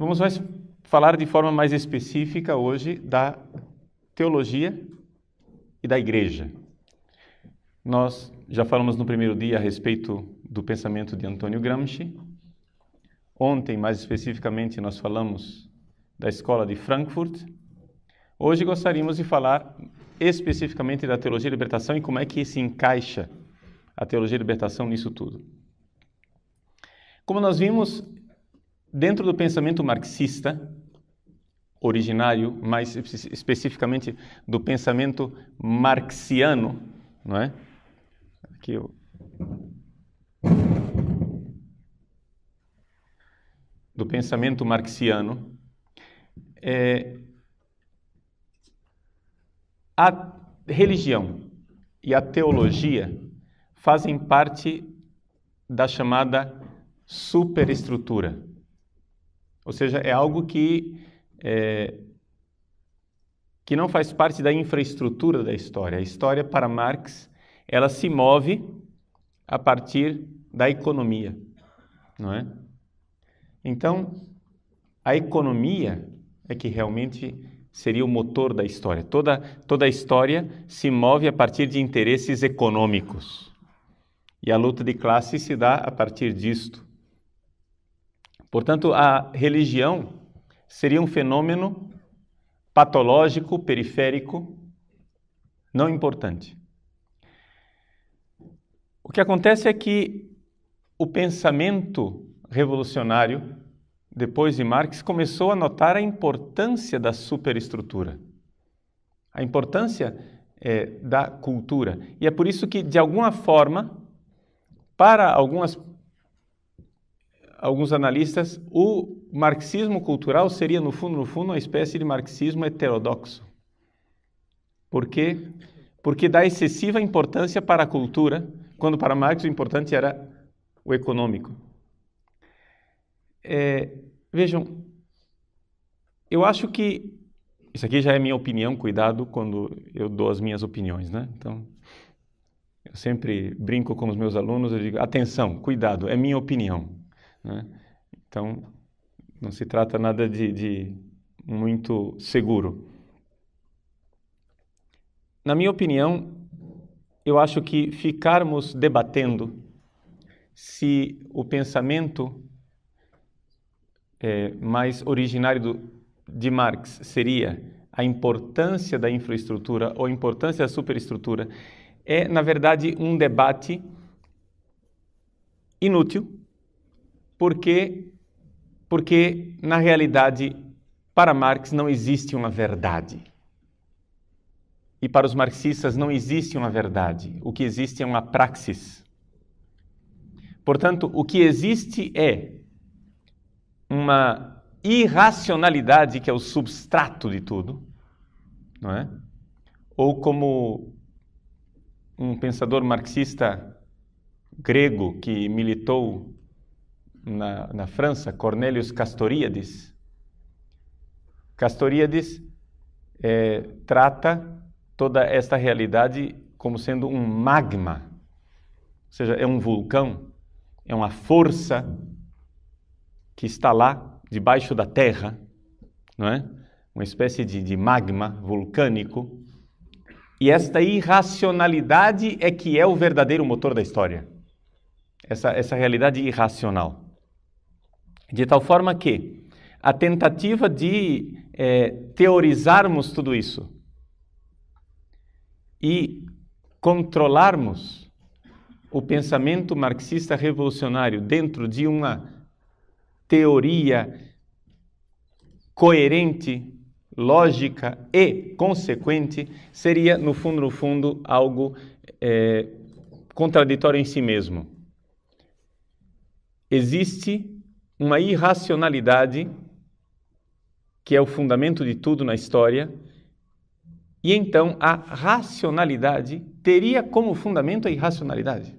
Vamos falar de forma mais específica hoje da teologia e da igreja. Nós já falamos no primeiro dia a respeito do pensamento de Antônio Gramsci. Ontem, mais especificamente, nós falamos da Escola de Frankfurt. Hoje gostaríamos de falar especificamente da teologia da libertação e como é que se encaixa a teologia da libertação nisso tudo. Como nós vimos, dentro do pensamento marxista originário, mais especificamente do pensamento marxiano, não é? Aqui do pensamento marxiano, a religião e a teologia fazem parte da chamada superestrutura. Ou seja, é algo que não faz parte da infraestrutura da história. A história, para Marx, ela se move a partir da economia, não é? Então, a economia é que realmente seria o motor da história. Toda a história se move a partir de interesses econômicos. E a luta de classes se dá a partir disto. Portanto, a religião seria um fenômeno patológico, periférico, não importante. O que acontece é que o pensamento revolucionário, depois de Marx, começou a notar a importância da superestrutura, a importância da cultura. E é por isso que, de alguma forma, para alguns analistas, o marxismo cultural seria, no fundo, uma espécie de marxismo heterodoxo. Por quê? Porque dá excessiva importância para a cultura, quando para Marx o importante era o econômico. Vejam, eu acho que, isso aqui já é minha opinião, cuidado quando eu dou as minhas opiniões, né? Então, eu sempre brinco com os meus alunos, eu digo, atenção, cuidado, é minha opinião, né? Então, não se trata nada de muito seguro. Na minha opinião, eu acho que ficarmos debatendo se o pensamento mais originário de Marx seria a importância da infraestrutura ou a importância da superestrutura, é, na verdade, um debate inútil, porque na realidade, para Marx não existe uma verdade. E para os marxistas não existe uma verdade. O que existe é uma praxis. Portanto, o que existe é uma irracionalidade que é o substrato de tudo, não é? Ou como um pensador marxista grego que militou na França, Cornelius Castoriadis. Castoriadis trata toda esta realidade como sendo um magma, ou seja, é um vulcão, é uma força que está lá debaixo da terra, não é? Uma espécie de magma vulcânico. E esta irracionalidade é que é o verdadeiro motor da história. Essa realidade irracional. De tal forma que a tentativa de teorizarmos tudo isso e controlarmos o pensamento marxista revolucionário dentro de uma teoria coerente, lógica e consequente, seria, no fundo, algo contraditório em si mesmo. Existe uma irracionalidade que é o fundamento de tudo na história, e então a racionalidade teria como fundamento a irracionalidade.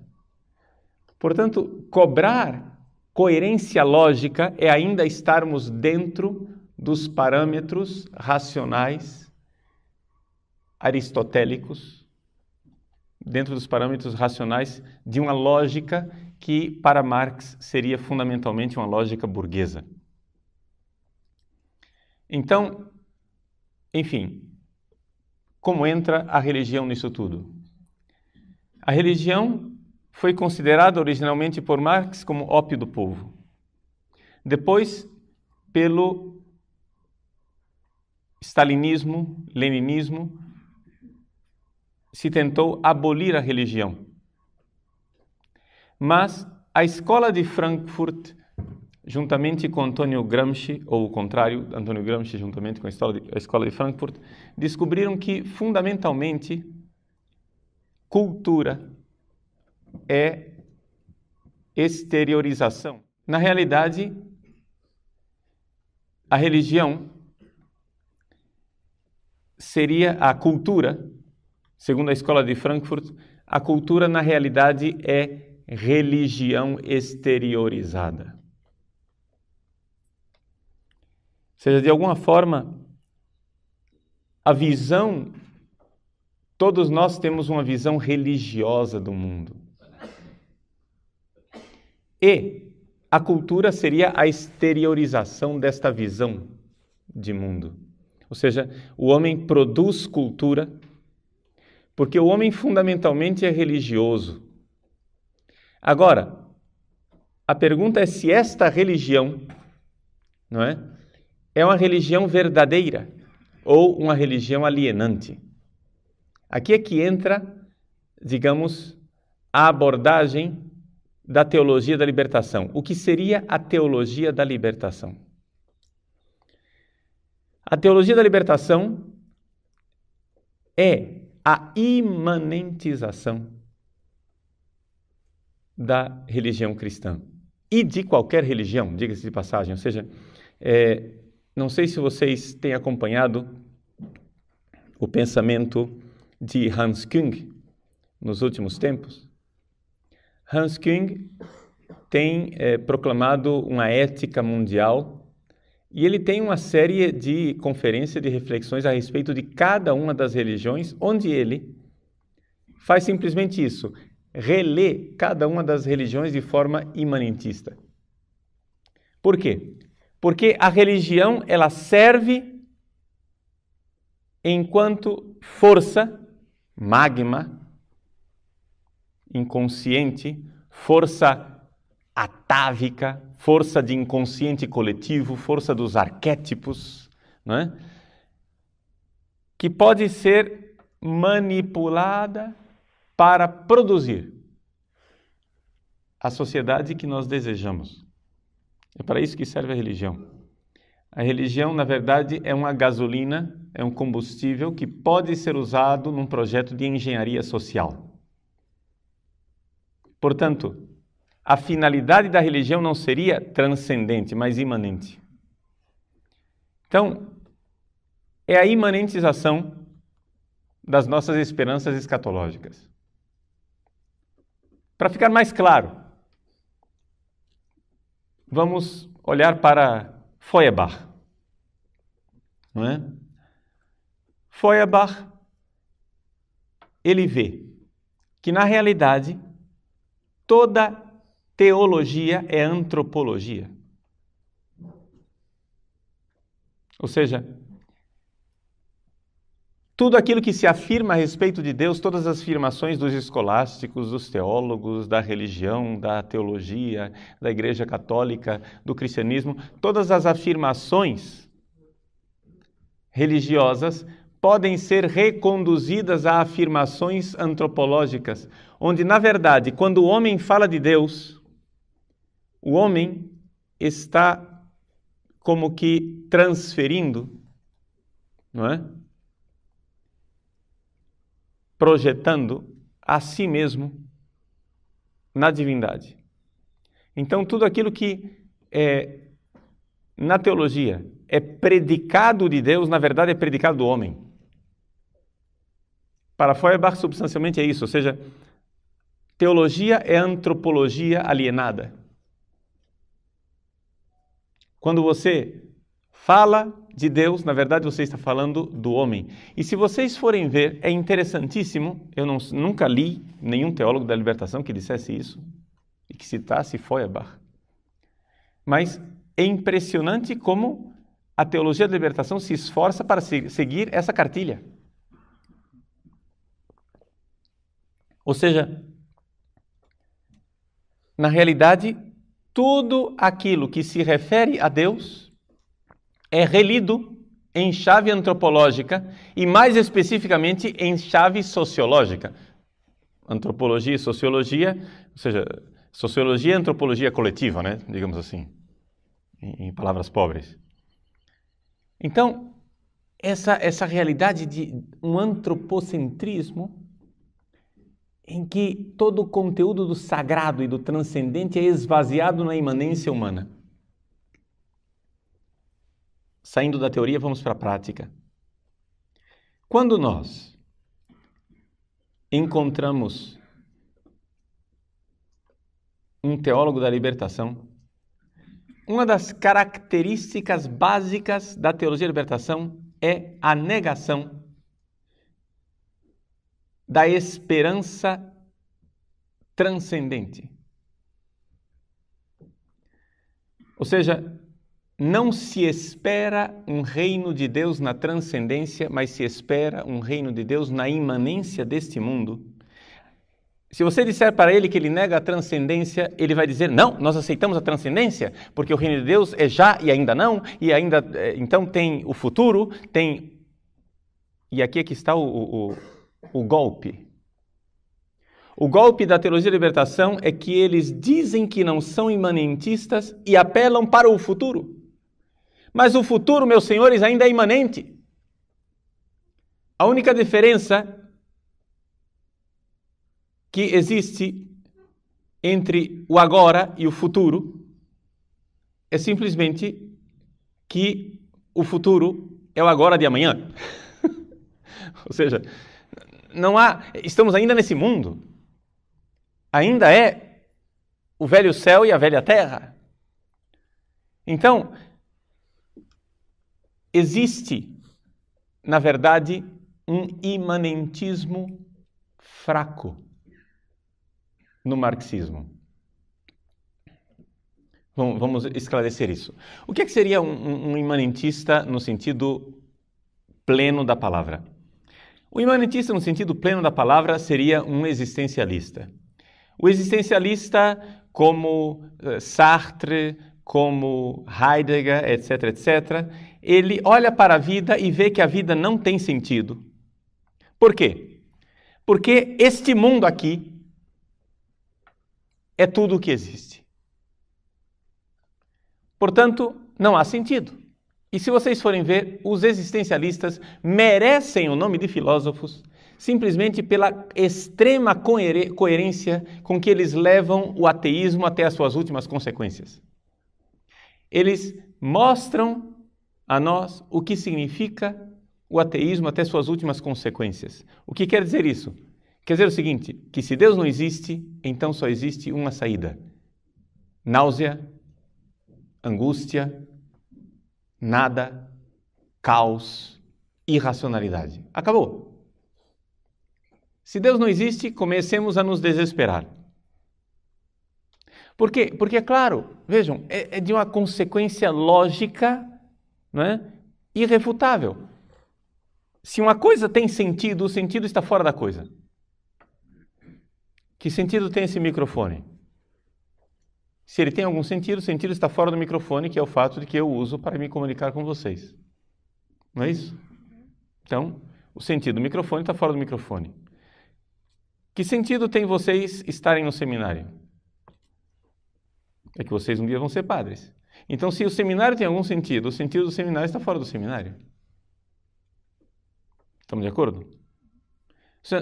Portanto, cobrar coerência lógica é ainda estarmos dentro dos parâmetros racionais aristotélicos, dentro dos parâmetros racionais de uma lógica que, para Marx, seria fundamentalmente uma lógica burguesa. Então, enfim, como entra a religião nisso tudo? A religião foi considerada originalmente por Marx como ópio do povo. Depois, pelo stalinismo, leninismo, se tentou abolir a religião. Mas a escola de Frankfurt, juntamente com Antônio Gramsci, ou o contrário, Antônio Gramsci juntamente com a escola de Frankfurt, descobriram que, fundamentalmente, cultura é exteriorização. Na realidade, a religião seria a cultura, segundo a escola de Frankfurt, a cultura na realidade é religião exteriorizada. Ou seja, de alguma forma, a visão, todos nós temos uma visão religiosa do mundo. E a cultura seria a exteriorização desta visão de mundo. Ou seja, o homem produz cultura porque o homem fundamentalmente é religioso. Agora, a pergunta é se esta religião, não é, é uma religião verdadeira ou uma religião alienante. Aqui é que entra, digamos, a abordagem da teologia da libertação. O que seria a teologia da libertação? A teologia da libertação é a imanentização da religião cristã e de qualquer religião, diga-se de passagem. Ou seja, não sei se vocês têm acompanhado o pensamento de Hans Küng nos últimos tempos. Hans Küng tem proclamado uma ética mundial e ele tem uma série de conferências, de reflexões a respeito de cada uma das religiões, onde ele faz simplesmente isso, relê cada uma das religiões de forma imanentista. Por quê? Porque a religião, ela serve enquanto força, magma, inconsciente, força atávica, força de inconsciente coletivo, força dos arquétipos, não é? Que pode ser manipulada para produzir a sociedade que nós desejamos. É para isso que serve a religião. A religião, na verdade, é uma gasolina, é um combustível que pode ser usado num projeto de engenharia social. Portanto, a finalidade da religião não seria transcendente, mas imanente. Então, é a imanentização das nossas esperanças escatológicas. Para ficar mais claro, vamos olhar para Feuerbach, não é? Feuerbach, ele vê que, na realidade, toda teologia é antropologia. Ou seja, tudo aquilo que se afirma a respeito de Deus, todas as afirmações dos escolásticos, dos teólogos, da religião, da teologia, da Igreja Católica, do cristianismo, todas as afirmações religiosas podem ser reconduzidas a afirmações antropológicas, onde, na verdade, quando o homem fala de Deus, o homem está como que transferindo, não é? Projetando a si mesmo na divindade. Então, tudo aquilo que na teologia é predicado de Deus, na verdade é predicado do homem. Para Feuerbach, substancialmente é isso, ou seja, teologia é antropologia alienada. Quando você fala de Deus, na verdade você está falando do homem. E se vocês forem ver, é interessantíssimo, eu nunca li nenhum teólogo da libertação que dissesse isso, e que citasse Feuerbach. Mas é impressionante como a teologia da libertação se esforça para seguir essa cartilha. Ou seja, na realidade, tudo aquilo que se refere a Deus é relido em chave antropológica e, mais especificamente, em chave sociológica. Antropologia e sociologia, ou seja, sociologia e antropologia coletiva, né? Digamos assim, em palavras pobres. Então, essa realidade de um antropocentrismo em que todo o conteúdo do sagrado e do transcendente é esvaziado na imanência humana. Saindo da teoria, vamos para a prática. Quando nós encontramos um teólogo da libertação, uma das características básicas da teologia da libertação é a negação da esperança transcendente. Ou seja, não se espera um reino de Deus na transcendência, mas se espera um reino de Deus na imanência deste mundo. Se você disser para ele que ele nega a transcendência, ele vai dizer, não, nós aceitamos a transcendência, porque o reino de Deus é já e ainda não, e ainda, então tem o futuro, tem... E aqui é que está o golpe. O golpe da teologia da libertação é que eles dizem que não são imanentistas e apelam para o futuro. Mas o futuro, meus senhores, ainda é imanente. A única diferença que existe entre o agora e o futuro é simplesmente que o futuro é o agora de amanhã. Ou seja, estamos ainda nesse mundo. Ainda é o velho céu e a velha terra. Então, existe, na verdade, um imanentismo fraco no marxismo. Vamos esclarecer isso. O que seria um imanentista no sentido pleno da palavra? O imanentista no sentido pleno da palavra seria um existencialista. O existencialista, como Sartre, como Heidegger, etc., etc., ele olha para a vida e vê que a vida não tem sentido. Por quê? Porque este mundo aqui é tudo o que existe. Portanto, não há sentido. E se vocês forem ver, os existencialistas merecem o nome de filósofos simplesmente pela extrema coerência com que eles levam o ateísmo até as suas últimas consequências. Eles mostram a nós o que significa o ateísmo até suas últimas consequências. O que quer dizer isso? Quer dizer o seguinte, que se Deus não existe, então só existe uma saída. Náusea, angústia, nada, caos, irracionalidade. Acabou. Se Deus não existe, comecemos a nos desesperar. Por quê? Porque, é claro, vejam, é de uma consequência lógica, não é? Irrefutável. Se uma coisa tem sentido, o sentido está fora da coisa. Que sentido tem esse microfone? Se ele tem algum sentido, o sentido está fora do microfone, que é o fato de que eu uso para me comunicar com vocês. Não é isso? Então, o sentido do microfone está fora do microfone. Que sentido tem vocês estarem no seminário? É que vocês um dia vão ser padres. Então, se o seminário tem algum sentido, o sentido do seminário está fora do seminário. Estamos de acordo?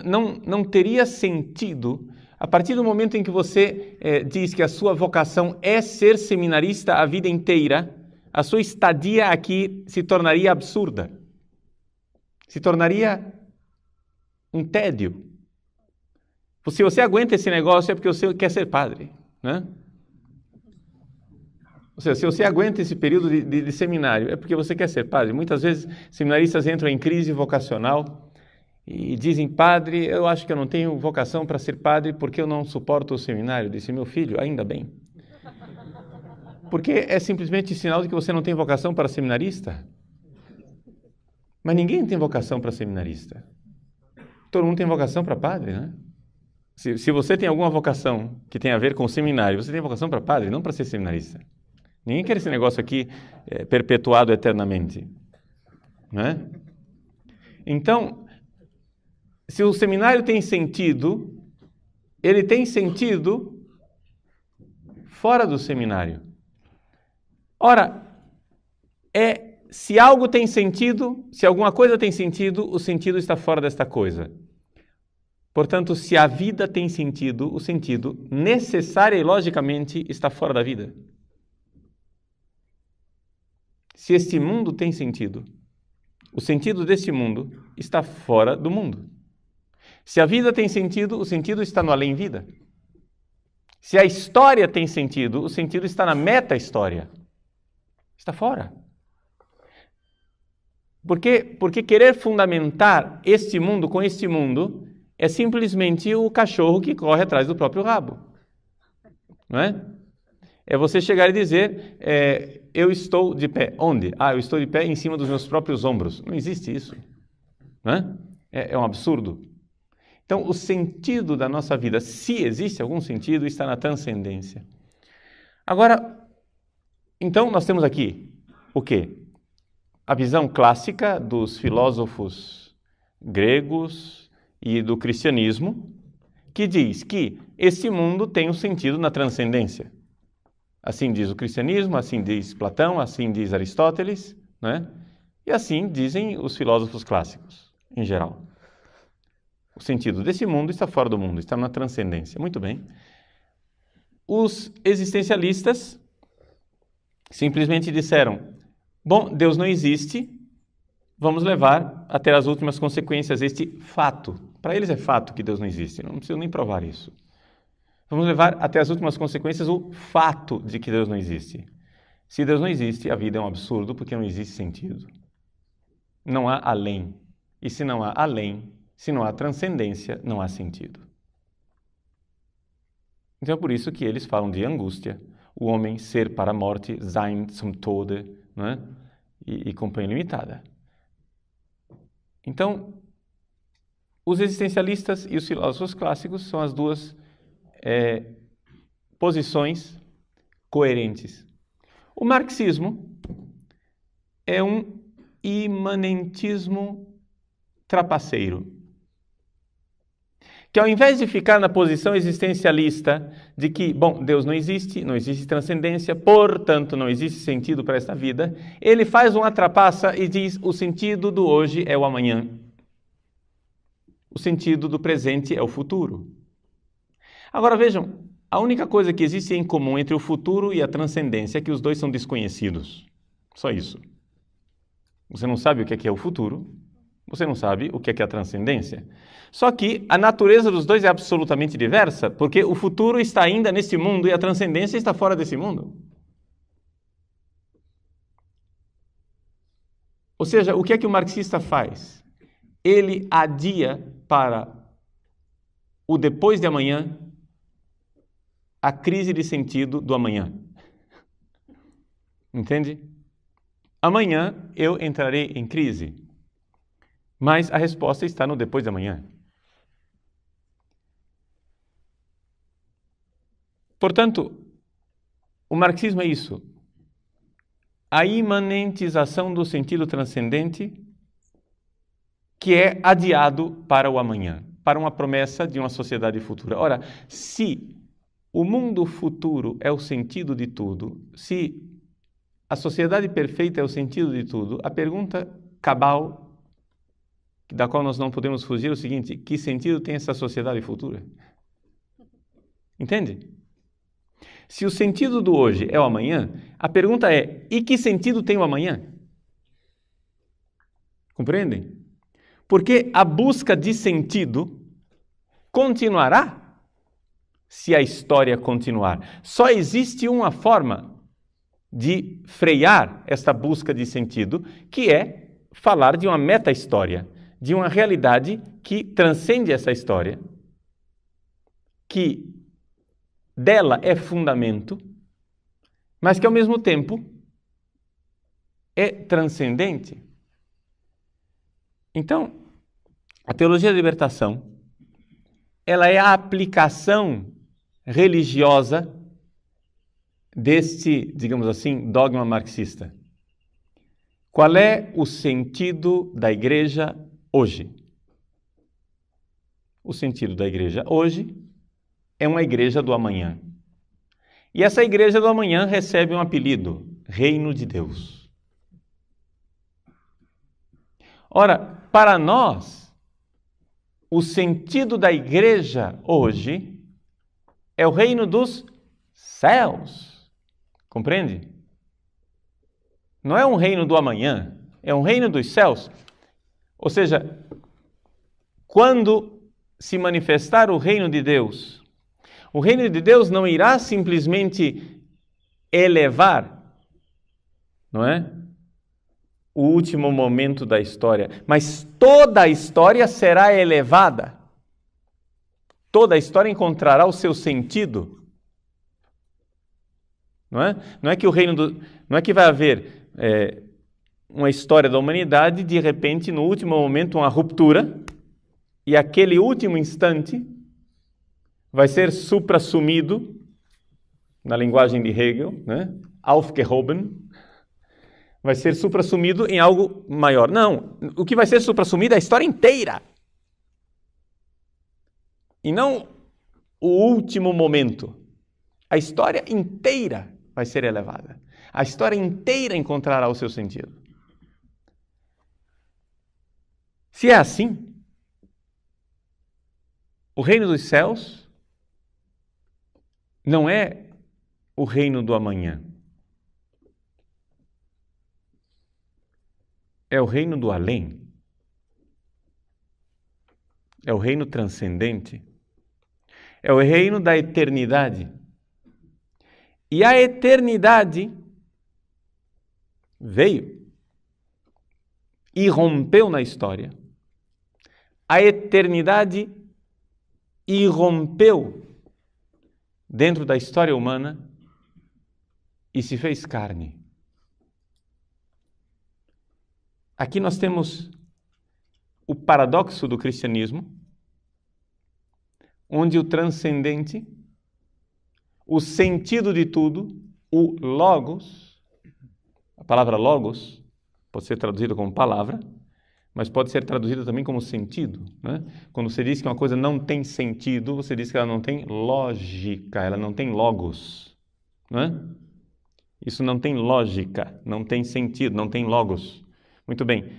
Não teria sentido, a partir do momento em que você diz que a sua vocação é ser seminarista a vida inteira, a sua estadia aqui se tornaria absurda. Se tornaria um tédio. Se você aguenta esse negócio é porque você quer ser padre, né? Ou seja, se você aguenta esse período de seminário, é porque você quer ser padre. Muitas vezes, seminaristas entram em crise vocacional e dizem, padre, eu acho que eu não tenho vocação para ser padre porque eu não suporto o seminário. Eu disse, meu filho, ainda bem. Porque é simplesmente sinal de que você não tem vocação para seminarista. Mas ninguém tem vocação para seminarista. Todo mundo tem vocação para padre, né? Se você tem alguma vocação que tem a ver com o seminário, você tem vocação para padre, não para ser seminarista. Ninguém quer esse negócio aqui perpetuado eternamente. Né? Então, se o seminário tem sentido, ele tem sentido fora do seminário. Ora, se algo tem sentido, se alguma coisa tem sentido, o sentido está fora desta coisa. Portanto, se a vida tem sentido, o sentido necessário e logicamente está fora da vida. Se este mundo tem sentido, o sentido deste mundo está fora do mundo. Se a vida tem sentido, o sentido está no além-vida. Se a história tem sentido, o sentido está na meta-história. Está fora. Porque querer fundamentar este mundo com este mundo é simplesmente o cachorro que corre atrás do próprio rabo. Não é? É você chegar e dizer, eu estou de pé. Onde? Eu estou de pé em cima dos meus próprios ombros. Não existe isso. Não é? É um absurdo. Então, o sentido da nossa vida, se existe algum sentido, está na transcendência. Agora, então nós temos aqui o quê? A visão clássica dos filósofos gregos e do cristianismo, que diz que esse mundo tem um sentido na transcendência. Assim diz o cristianismo, assim diz Platão, assim diz Aristóteles, né? E assim dizem os filósofos clássicos, em geral. O sentido desse mundo está fora do mundo, está na transcendência. Muito bem. Os existencialistas simplesmente disseram, bom, Deus não existe, vamos levar até as últimas consequências este fato. Para eles é fato que Deus não existe, não preciso nem provar isso. Vamos levar até as últimas consequências o fato de que Deus não existe. Se Deus não existe, a vida é um absurdo porque não existe sentido. Não há além. E se não há além, se não há transcendência, não há sentido. Então é por isso que eles falam de angústia, o homem ser para a morte, sein zum Tode, né? e companhia limitada. Então, os existencialistas e os filósofos clássicos são as duas posições coerentes. O marxismo é um imanentismo trapaceiro, que ao invés de ficar na posição existencialista de que, bom, Deus não existe transcendência, portanto não existe sentido para esta vida, ele faz uma trapaça e diz o sentido do hoje é o amanhã. O sentido do presente é o futuro. Agora vejam, a única coisa que existe em comum entre o futuro e a transcendência é que os dois são desconhecidos. Só isso. Você não sabe o que é o futuro, você não sabe o que é a transcendência. Só que a natureza dos dois é absolutamente diversa, porque o futuro está ainda neste mundo e a transcendência está fora desse mundo. Ou seja, o que é que o marxista faz? Ele adia para o depois de amanhã a crise de sentido do amanhã. Entende? Amanhã eu entrarei em crise, mas a resposta está no depois de amanhã. Portanto, o marxismo é isso. A imanentização do sentido transcendente que é adiado para o amanhã, para uma promessa de uma sociedade futura. Ora, se o mundo futuro é o sentido de tudo, se a sociedade perfeita é o sentido de tudo, a pergunta cabal, da qual nós não podemos fugir, é o seguinte: que sentido tem essa sociedade futura? Entende? Se o sentido do hoje é o amanhã, a pergunta é: e que sentido tem o amanhã? Compreendem? Porque a busca de sentido continuará se a história continuar. Só existe uma forma de frear esta busca de sentido, que é falar de uma meta-história, de uma realidade que transcende essa história, que dela é fundamento mas que ao mesmo tempo é transcendente. Então, a teologia da libertação, ela é a aplicação religiosa deste, digamos assim, dogma marxista. Qual é o sentido da igreja hoje? O sentido da igreja hoje é uma igreja do amanhã. E essa igreja do amanhã recebe um apelido, Reino de Deus. Ora, para nós, o sentido da igreja hoje é o reino dos céus. Compreende? Não é um reino do amanhã, é um reino dos céus. Ou seja, quando se manifestar o reino de Deus, o reino de Deus não irá simplesmente elevar, não é? O último momento da história, mas toda a história será elevada. Toda a história encontrará o seu sentido. Não é? Não é que não é que vai haver uma história da humanidade, de repente, no último momento, uma ruptura, e aquele último instante vai ser suprassumido, na linguagem de Hegel, né? Aufgehoben, vai ser suprassumido em algo maior. Não, o que vai ser suprassumido é a história inteira. E não o último momento. A história inteira vai ser elevada. A história inteira encontrará o seu sentido. Se é assim, o reino dos céus não é o reino do amanhã. É o reino do além. É o reino transcendente. É o reino da eternidade. E a eternidade veio e rompeu na história. A eternidade irrompeu dentro da história humana e se fez carne. Aqui nós temos o paradoxo do cristianismo, onde o transcendente, o sentido de tudo, o logos, a palavra logos pode ser traduzida como palavra, mas pode ser traduzida também como sentido, né? Quando você diz que uma coisa não tem sentido, você diz que ela não tem lógica, ela não tem logos, né? Isso não tem lógica, não tem sentido, não tem logos. Muito bem.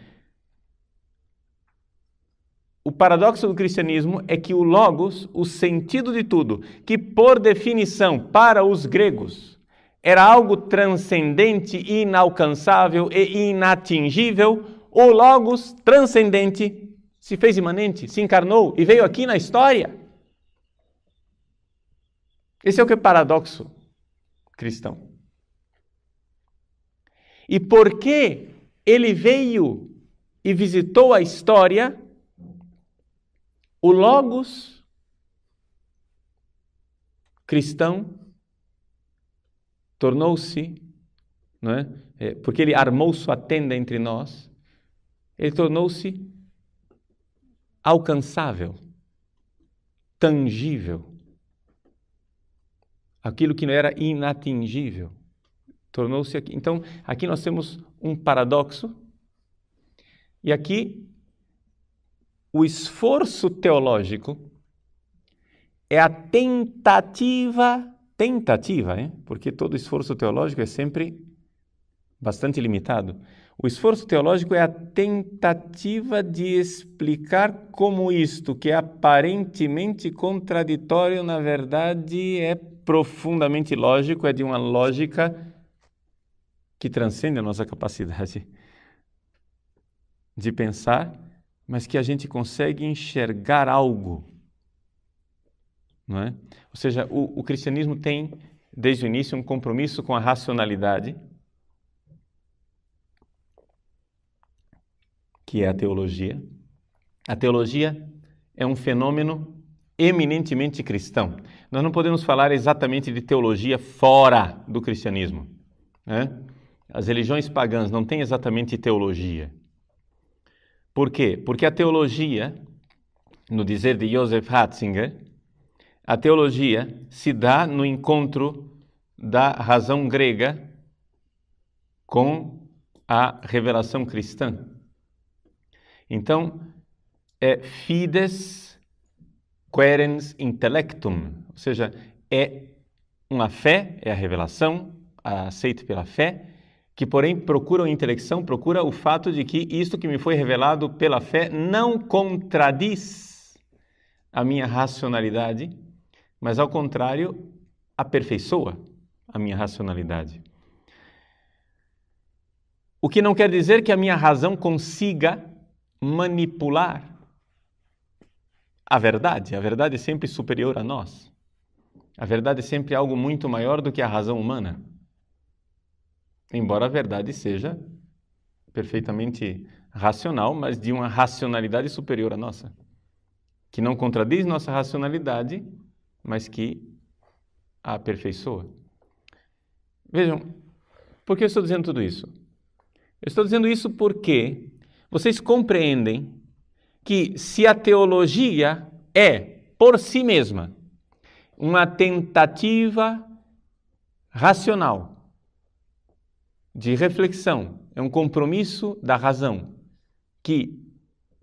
O paradoxo do cristianismo é que o logos, o sentido de tudo, que por definição para os gregos era algo transcendente, inalcançável e inatingível, o logos transcendente se fez imanente, se encarnou e veio aqui na história. Esse é o que é paradoxo cristão. E por que ele veio e visitou a história? O logos cristão tornou-se, não é? Porque ele armou sua tenda entre nós, ele tornou-se alcançável, tangível. Aquilo que não era inatingível tornou-se aqui. Então, aqui nós temos um paradoxo. E aqui, o esforço teológico é a tentativa, porque todo esforço teológico é sempre bastante limitado. O esforço teológico é a tentativa de explicar como isto, que é aparentemente contraditório, na verdade é profundamente lógico, é de uma lógica que transcende a nossa capacidade de pensar, mas que a gente consegue enxergar algo, não é? Ou seja, o cristianismo tem, desde o início, um compromisso com a racionalidade, que é a teologia. A teologia é um fenômeno eminentemente cristão. Nós não podemos falar exatamente de teologia fora do cristianismo, né? As religiões pagãs não têm exatamente teologia. Por quê? Porque a teologia, no dizer de Joseph Ratzinger, a teologia se dá no encontro da razão grega com a revelação cristã. Então, é fides querens intellectum, ou seja, é uma fé, é a revelação, aceita pela fé, que porém procura a intelecção, procura o fato de que isto que me foi revelado pela fé não contradiz a minha racionalidade, mas ao contrário, aperfeiçoa a minha racionalidade. O que não quer dizer que a minha razão consiga manipular a verdade. A verdade é sempre superior a nós. A verdade é sempre algo muito maior do que a razão humana. Embora a verdade seja perfeitamente racional, mas de uma racionalidade superior à nossa, que não contradiz nossa racionalidade, mas que a aperfeiçoa. Vejam, por que eu estou dizendo tudo isso? Eu estou dizendo isso porque vocês compreendem que se a teologia é, por si mesma, uma tentativa racional de reflexão, é um compromisso da razão que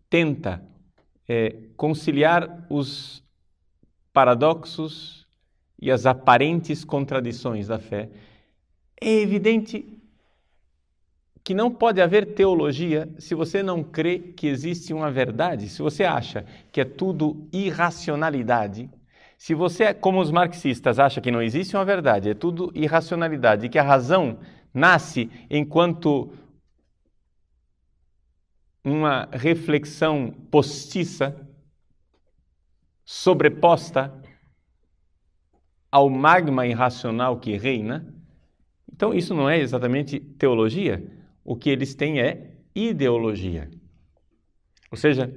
tenta conciliar os paradoxos e as aparentes contradições da fé, é evidente que não pode haver teologia se você não crê que existe uma verdade. Se você acha que é tudo irracionalidade, se você, como os marxistas, acha que não existe uma verdade, é tudo irracionalidade, e que a razão nasce enquanto uma reflexão postiça, sobreposta ao magma irracional que reina, então isso não é exatamente teologia. O que eles têm é ideologia. Ou seja,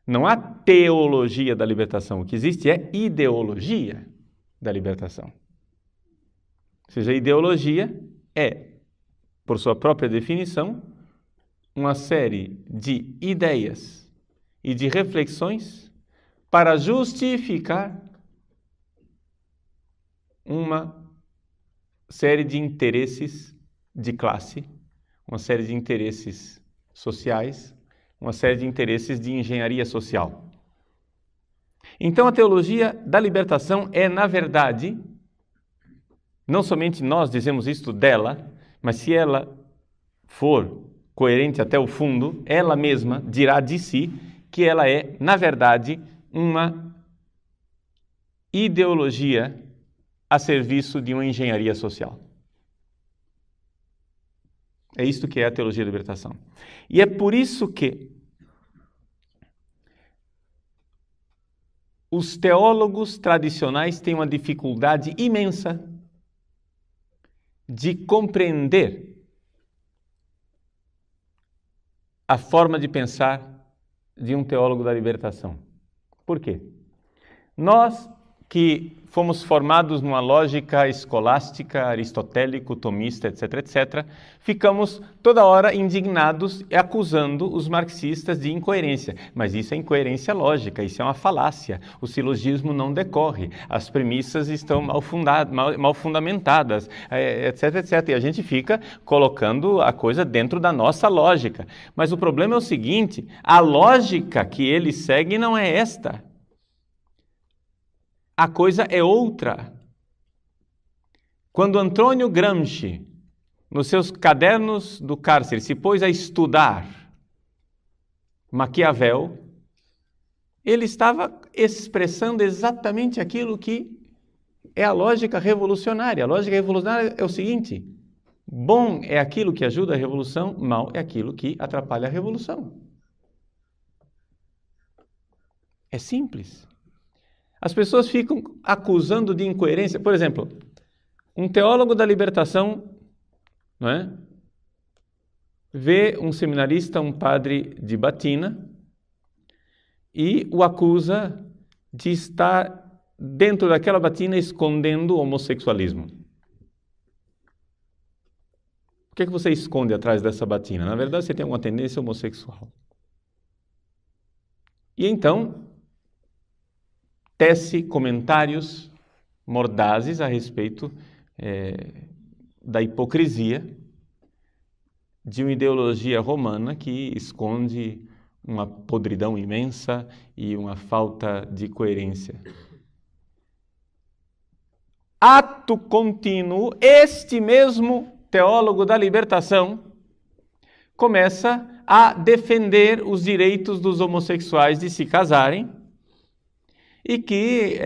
não há teologia da libertação. O que existe é ideologia da libertação. Ou seja, a ideologia é, por sua própria definição, uma série de ideias e de reflexões para justificar uma série de interesses de classe, uma série de interesses sociais, uma série de interesses de engenharia social. Então, a teologia da libertação é, na verdade, não somente nós dizemos isto dela, mas se ela for coerente até o fundo, ela mesma dirá de si que ela é, na verdade, uma ideologia a serviço de uma engenharia social. É isto que é a teologia da libertação. E é por isso que os teólogos tradicionais têm uma dificuldade imensa de compreender a forma de pensar de um teólogo da libertação. Por quê? Nós que fomos formados numa lógica escolástica, aristotélico, tomista, etc., etc., ficamos toda hora indignados e acusando os marxistas de incoerência. Mas isso é incoerência lógica, isso é uma falácia. O silogismo não decorre, as premissas estão mal fundamentadas, etc., etc. E a gente fica colocando a coisa dentro da nossa lógica. Mas o problema é o seguinte, a lógica que eles seguem não é esta. A coisa é outra. Quando Antônio Gramsci, nos seus cadernos do cárcere, se pôs a estudar Maquiavel, ele estava expressando exatamente aquilo que é a lógica revolucionária. A lógica revolucionária é o seguinte: bom é aquilo que ajuda a revolução, mal é aquilo que atrapalha a revolução. É simples. As pessoas ficam acusando de incoerência. Por exemplo, um teólogo da libertação, não é? Vê um seminarista, um padre de batina, e o acusa de estar dentro daquela batina escondendo o homossexualismo. O que é que você esconde atrás dessa batina? Na verdade, você tem uma tendência homossexual. E então, tece comentários mordazes a respeito da hipocrisia de uma ideologia romana que esconde uma podridão imensa e uma falta de coerência. Ato contínuo, este mesmo teólogo da libertação começa a defender os direitos dos homossexuais de se casarem e que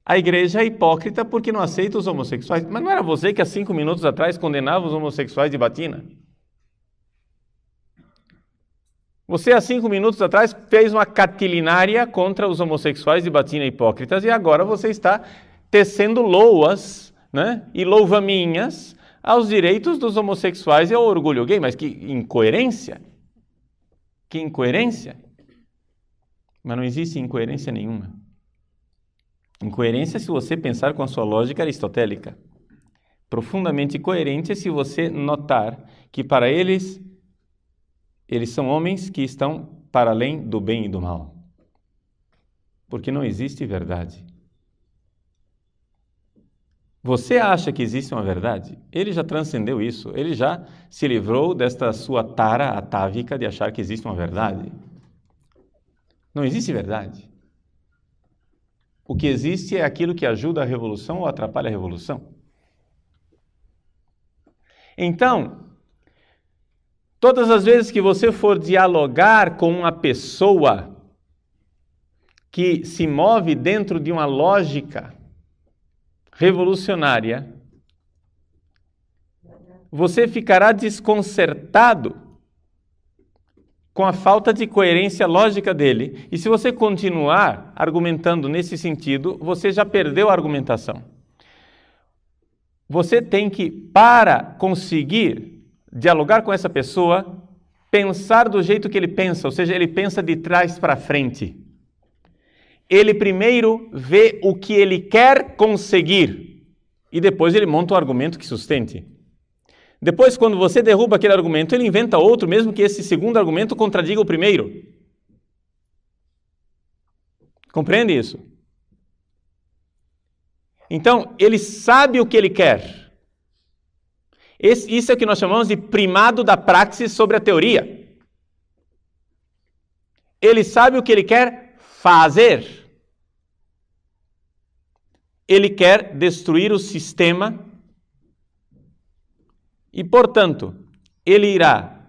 a igreja é hipócrita porque não aceita os homossexuais. Mas não era você que há 5 minutos atrás condenava os homossexuais de batina? Você há 5 minutos atrás fez uma catilinária contra os homossexuais de batina hipócritas e agora você está tecendo loas, né, e louvaminhas aos direitos dos homossexuais e ao orgulho gay. Mas que incoerência! Que incoerência! Mas não existe incoerência nenhuma. Incoerência se você pensar com a sua lógica aristotélica. Profundamente coerente se você notar que para eles são homens que estão para além do bem e do mal. Porque não existe verdade. Você acha que existe uma verdade? Ele já transcendeu isso. Ele já se livrou desta sua tara atávica de achar que existe uma verdade. Não existe verdade. O que existe é aquilo que ajuda a revolução ou atrapalha a revolução. Então, todas as vezes que você for dialogar com uma pessoa que se move dentro de uma lógica revolucionária, você ficará desconcertado com a falta de coerência lógica dele. E se você continuar argumentando nesse sentido, você já perdeu a argumentação. Você tem que, para conseguir dialogar com essa pessoa, pensar do jeito que ele pensa, ou seja, ele pensa de trás para frente. Ele primeiro vê o que ele quer conseguir e depois ele monta um argumento que sustente. Depois, quando você derruba aquele argumento, ele inventa outro, mesmo que esse segundo argumento contradiga o primeiro. Compreende isso? Então, ele sabe o que ele quer. Isso é o que nós chamamos de primado da praxis sobre a teoria. Ele sabe o que ele quer fazer. Ele quer destruir o sistema e, portanto, ele irá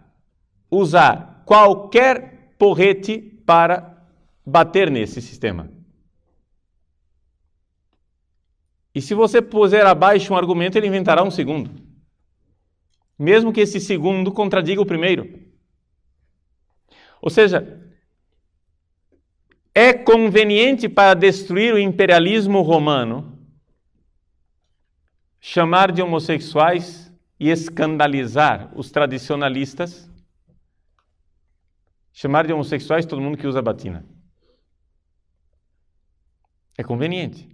usar qualquer porrete para bater nesse sistema. E se você puser abaixo um argumento, ele inventará um segundo. Mesmo que esse segundo contradiga o primeiro. Ou seja, é conveniente para destruir o imperialismo romano chamar de homossexuais e escandalizar os tradicionalistas, chamar de homossexuais todo mundo que usa batina. É conveniente.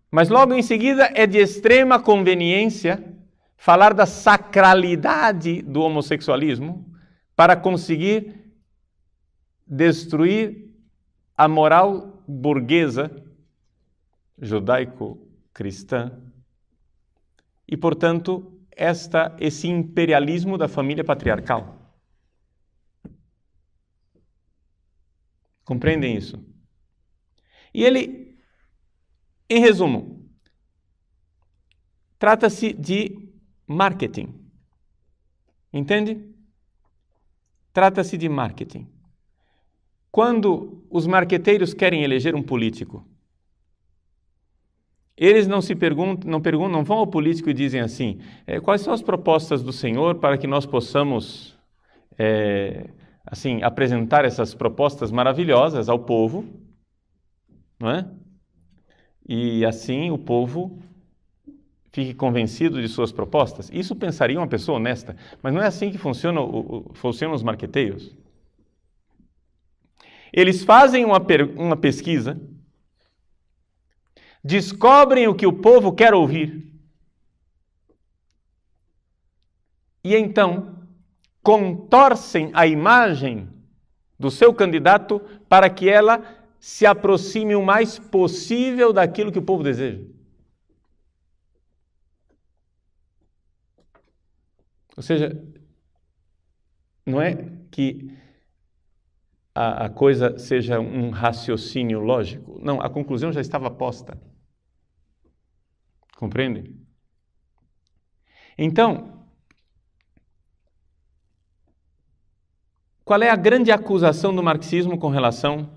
Mas logo em seguida é de extrema conveniência falar da sacralidade do homossexualismo para conseguir destruir a moral burguesa judaico-cristã e, portanto, esse imperialismo da família patriarcal. Compreendem isso? E ele, em resumo, trata-se de marketing. Entende? Trata-se de marketing. Quando os marqueteiros querem eleger um político, eles não vão ao político e dizem assim, quais são as propostas do Senhor para que nós possamos apresentar essas propostas maravilhosas ao povo, não é? E assim o povo fique convencido de suas propostas. Isso pensaria uma pessoa honesta, mas não é assim que funcionam os marqueteiros. Eles fazem uma pesquisa, descobrem o que o povo quer ouvir e então contorcem a imagem do seu candidato para que ela se aproxime o mais possível daquilo que o povo deseja. Ou seja, não é que a coisa seja um raciocínio lógico. Não, a conclusão já estava posta. Compreende? Então, qual é a grande acusação do marxismo com relação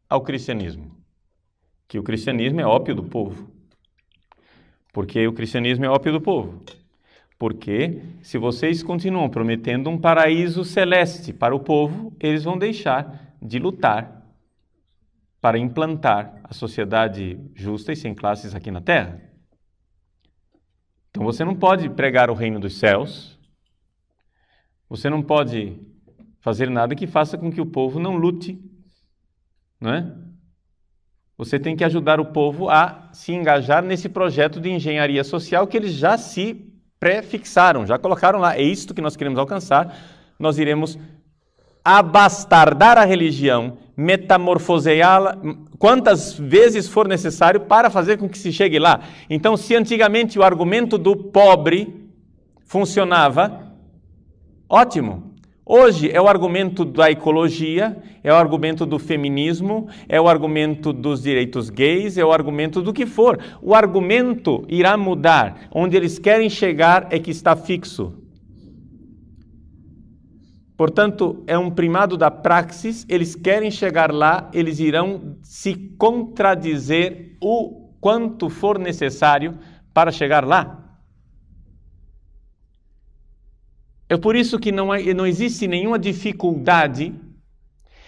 ao cristianismo? Que o cristianismo é ópio do povo. Por que o cristianismo é ópio do povo? Porque se vocês continuam prometendo um paraíso celeste para o povo, eles vão deixar de lutar para implantar a sociedade justa e sem classes aqui na Terra. Então você não pode pregar o reino dos céus, você não pode fazer nada que faça com que o povo não lute, não é? Você tem que ajudar o povo a se engajar nesse projeto de engenharia social que eles já se prefixaram, já colocaram lá. É isto que nós queremos alcançar. Nós iremos abastardar a religião, metamorfoseá-la quantas vezes for necessário para fazer com que se chegue lá. Então, se antigamente o argumento do pobre funcionava, ótimo. Hoje é o argumento da ecologia, é o argumento do feminismo, é o argumento dos direitos gays, é o argumento do que for. O argumento irá mudar. Onde eles querem chegar é que está fixo. Portanto, é um primado da praxis, eles querem chegar lá, eles irão se contradizer o quanto for necessário para chegar lá. É por isso que não existe nenhuma dificuldade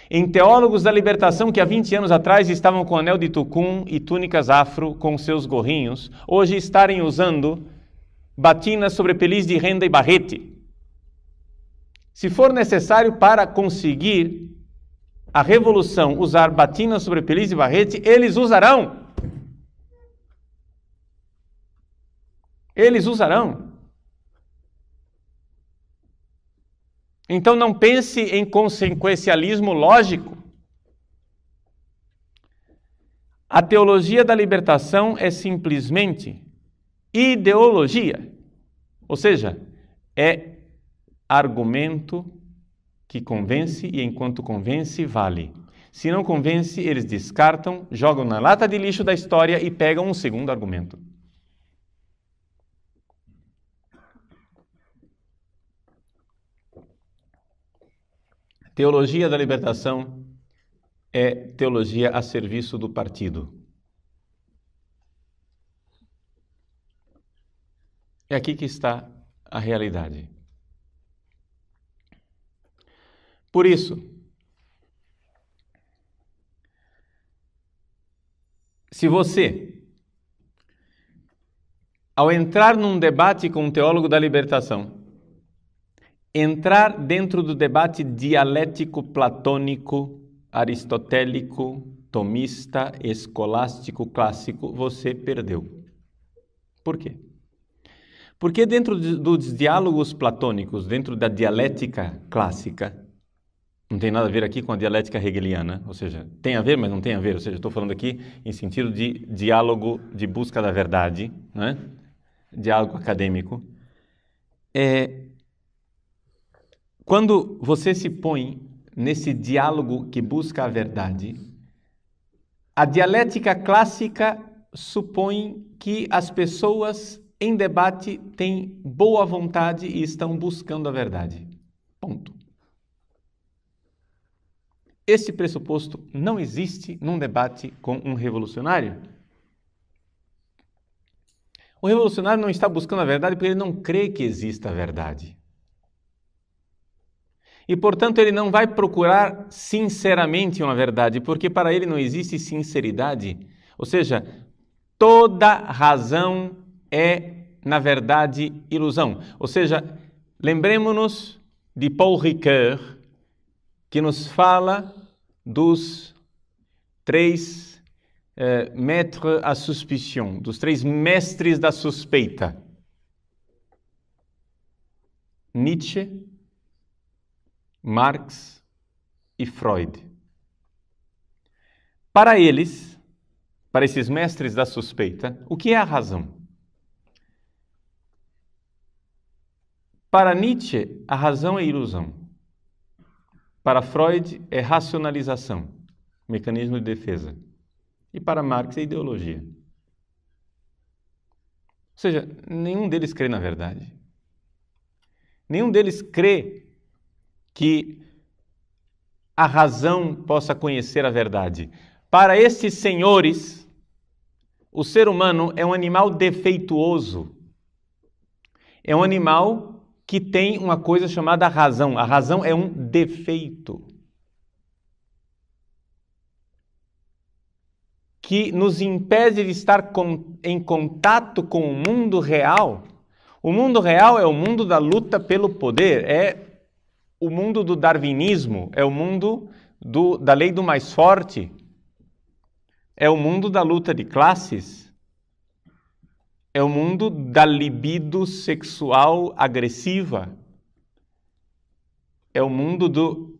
em teólogos da libertação que há 20 anos atrás estavam com anel de tucum e túnicas afro com seus gorrinhos, hoje estarem usando batinas sobre peliz de renda e barrete. Se for necessário para conseguir a revolução usar batinas sobre peliz e barrete, eles usarão. Eles usarão. Então não pense em consequencialismo lógico. A teologia da libertação é simplesmente ideologia. Ou seja, é argumento que convence e enquanto convence, vale. Se não convence, eles descartam, jogam na lata de lixo da história e pegam um segundo argumento. Teologia da libertação é teologia a serviço do partido. É aqui que está a realidade. Por isso, se você, ao entrar num debate com um teólogo da libertação, entrar dentro do debate dialético, platônico, aristotélico, tomista, escolástico, clássico, você perdeu. Por quê? Porque dentro dos diálogos platônicos, dentro da dialética clássica, não tem nada a ver aqui com a dialética hegeliana, ou seja, tem a ver, mas não tem a ver, ou seja, estou falando aqui em sentido de diálogo de busca da verdade, né? Diálogo acadêmico. Quando você se põe nesse diálogo que busca a verdade, a dialética clássica supõe que as pessoas em debate têm boa vontade e estão buscando a verdade. Ponto. Esse pressuposto não existe num debate com um revolucionário. O revolucionário não está buscando a verdade porque ele não crê que exista a verdade. E, portanto, ele não vai procurar sinceramente uma verdade, porque para ele não existe sinceridade. Ou seja, toda razão é, na verdade, ilusão. Ou seja, lembremos-nos de Paul Ricoeur, que nos fala dos três maîtres à suspicion, dos três mestres da suspeita. Nietzsche, Marx e Freud. Para eles, para esses mestres da suspeita, o que é a razão? Para Nietzsche, a razão é ilusão. Para Freud, é racionalização, mecanismo de defesa. E para Marx, é ideologia. Ou seja, nenhum deles crê na verdade. Nenhum deles crê que a razão possa conhecer a verdade. Para esses senhores, o ser humano é um animal defeituoso. É um animal que tem uma coisa chamada razão. A razão é um defeito que nos impede de estar em contato com o mundo real. O mundo real é o mundo da luta pelo poder, é o mundo do darwinismo, é o mundo da lei do mais forte, é o mundo da luta de classes, é o mundo da libido sexual agressiva. É o mundo do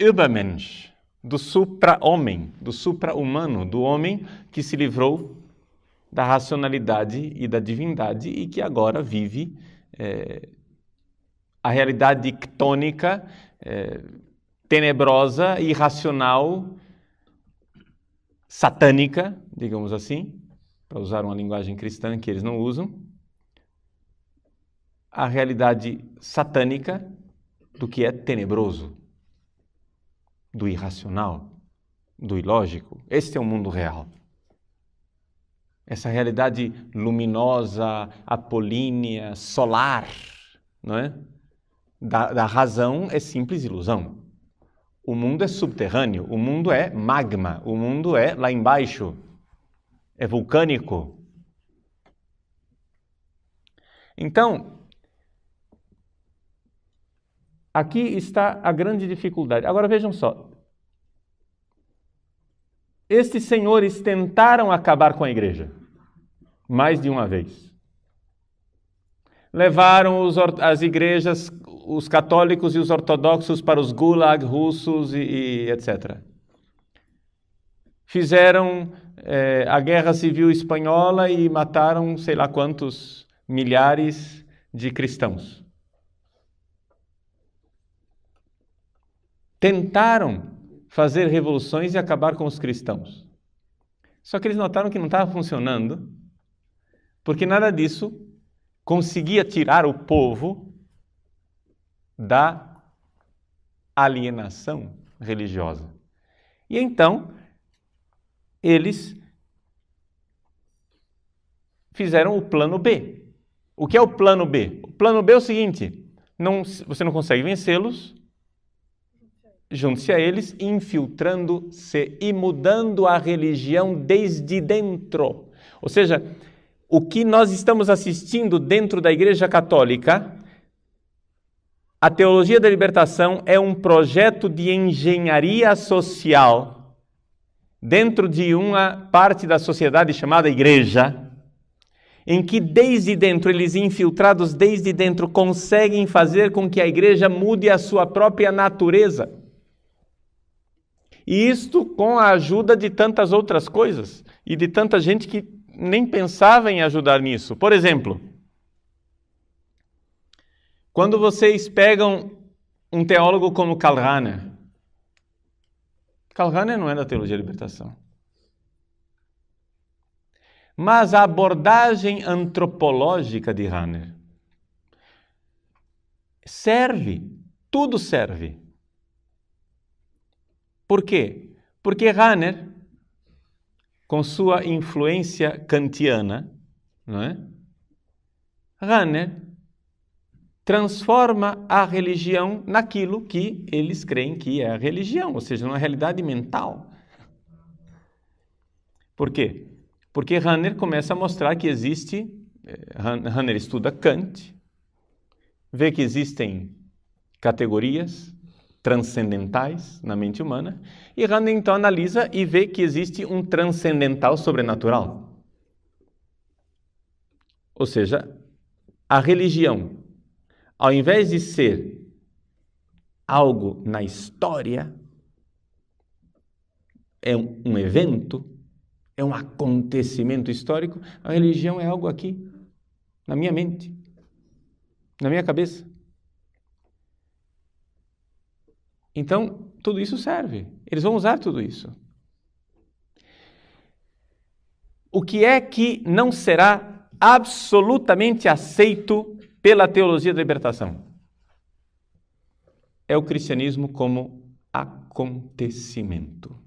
Übermensch, do supra-homem, do supra-humano, do homem que se livrou da racionalidade e da divindade e que agora vive a realidade ictônica, tenebrosa, irracional, satânica, digamos assim, para usar uma linguagem cristã que eles não usam, a realidade satânica do que é tenebroso, do irracional, do ilógico. Este é o mundo real. Essa realidade luminosa, apolínea, solar, não é? Da razão é simples ilusão. O mundo é subterrâneo, o mundo é magma, o mundo é lá embaixo. É vulcânico. Então, aqui está a grande dificuldade. Agora vejam só. Estes senhores tentaram acabar com a igreja. Mais de uma vez. Levaram as igrejas, os católicos e os ortodoxos para os gulag russos e etc. Fizeram a Guerra Civil Espanhola e mataram sei lá quantos milhares de cristãos. Tentaram fazer revoluções e acabar com os cristãos. Só que eles notaram que não estava funcionando, porque nada disso conseguia tirar o povo da alienação religiosa. E então, eles fizeram o plano B. O que é o plano B? O plano B é o seguinte: você não consegue vencê-los, junte-se a eles, infiltrando-se e mudando a religião desde dentro. Ou seja, o que nós estamos assistindo dentro da Igreja Católica, a teologia da libertação é um projeto de engenharia social dentro de uma parte da sociedade chamada igreja, em que desde dentro, eles infiltrados desde dentro, conseguem fazer com que a igreja mude a sua própria natureza. E isto com a ajuda de tantas outras coisas e de tanta gente que nem pensava em ajudar nisso. Por exemplo, quando vocês pegam um teólogo como Karl Rahner não é da teologia da libertação. Mas a abordagem antropológica de Rahner serve, tudo serve. Por quê? Porque Rahner, com sua influência kantiana, não é? Rahner transforma a religião naquilo que eles creem que é a religião, ou seja, numa realidade mental. Por quê? Porque Rahner começa a mostrar que Rahner estuda Kant, vê que existem categorias, transcendentais na mente humana, e Rand então analisa e vê que existe um transcendental sobrenatural. Ou seja, a religião, ao invés de ser algo na história, é um evento, é um acontecimento histórico, a religião é algo aqui, na minha mente, na minha cabeça. Então, tudo isso serve. Eles vão usar tudo isso. O que é que não será absolutamente aceito pela teologia da libertação? É o cristianismo como acontecimento.